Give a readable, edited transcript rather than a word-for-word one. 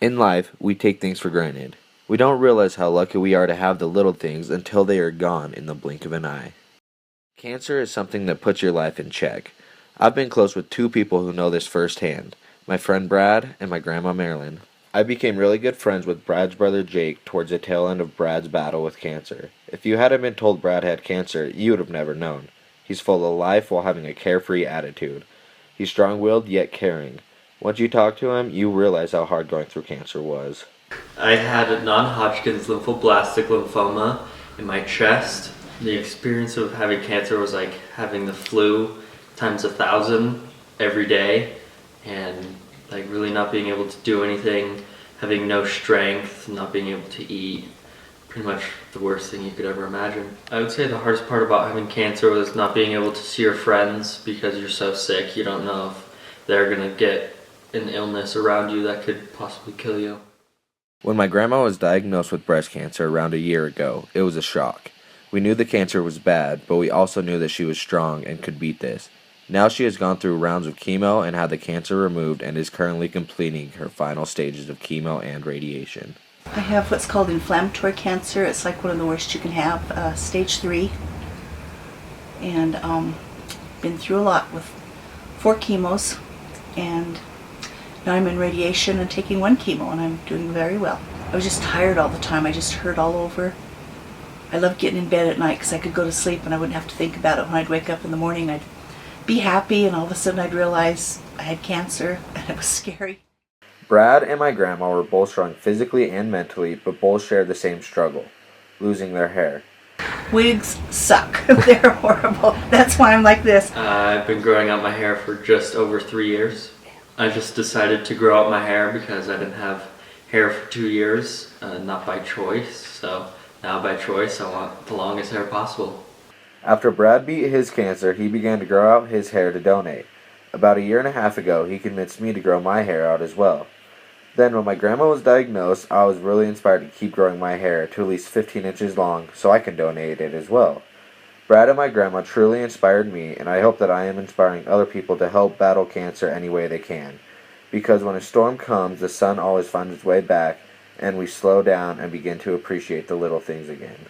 In life, we take things for granted. We don't realize how lucky we are to have the little things until they are gone in the blink of an eye. Cancer is something that puts your life in check. I've been close with two people who know this firsthand, my friend Brad and my grandma Marilyn. I became really good friends with Brad's brother Jake towards the tail end of Brad's battle with cancer. If you hadn't been told Brad had cancer, you would have never known. He's full of life while having a carefree attitude. He's strong-willed yet caring. Once you talk to him, you realize how hard going through cancer was. I had non-Hodgkin's lymphoblastic lymphoma in my chest. The experience of having cancer was like having the flu times 1,000 every day, and like really not being able to do anything, having no strength, not being able to eat. Pretty much the worst thing you could ever imagine. I would say the hardest part about having cancer was not being able to see your friends because you're so sick. You don't know if they're gonna get an illness around you that could possibly kill you. When my grandma was diagnosed with breast cancer around a year ago, it was a shock. We knew the cancer was bad, but we also knew that she was strong and could beat this. Now she has gone through rounds of chemo and had the cancer removed and is currently completing her final stages of chemo and radiation. I have what's called inflammatory cancer. It's like one of the worst you can have, stage 3. And been through a lot with 4 chemos, and now I'm in radiation and taking 1 chemo, and I'm doing very well. I was just tired all the time. I just hurt all over. I love getting in bed at night because I could go to sleep and I wouldn't have to think about it. When I'd wake up in the morning, I'd be happy, and all of a sudden I'd realize I had cancer, and it was scary. Brad and my grandma were both strong physically and mentally, but both shared the same struggle, losing their hair. Wigs suck. They're horrible. That's why I'm like this. I've been growing out my hair for just over 3 years. I just decided to grow out my hair because I didn't have hair for 2 years, not by choice. So now by choice, I want the longest hair possible. After Brad beat his cancer, he began to grow out his hair to donate. About a year and a half ago, he convinced me to grow my hair out as well. Then, when my grandma was diagnosed, I was really inspired to keep growing my hair to at least 15 inches long so I can donate it as well. Brad and my grandma truly inspired me, and I hope that I am inspiring other people to help battle cancer any way they can. Because when a storm comes, the sun always finds its way back, and we slow down and begin to appreciate the little things again.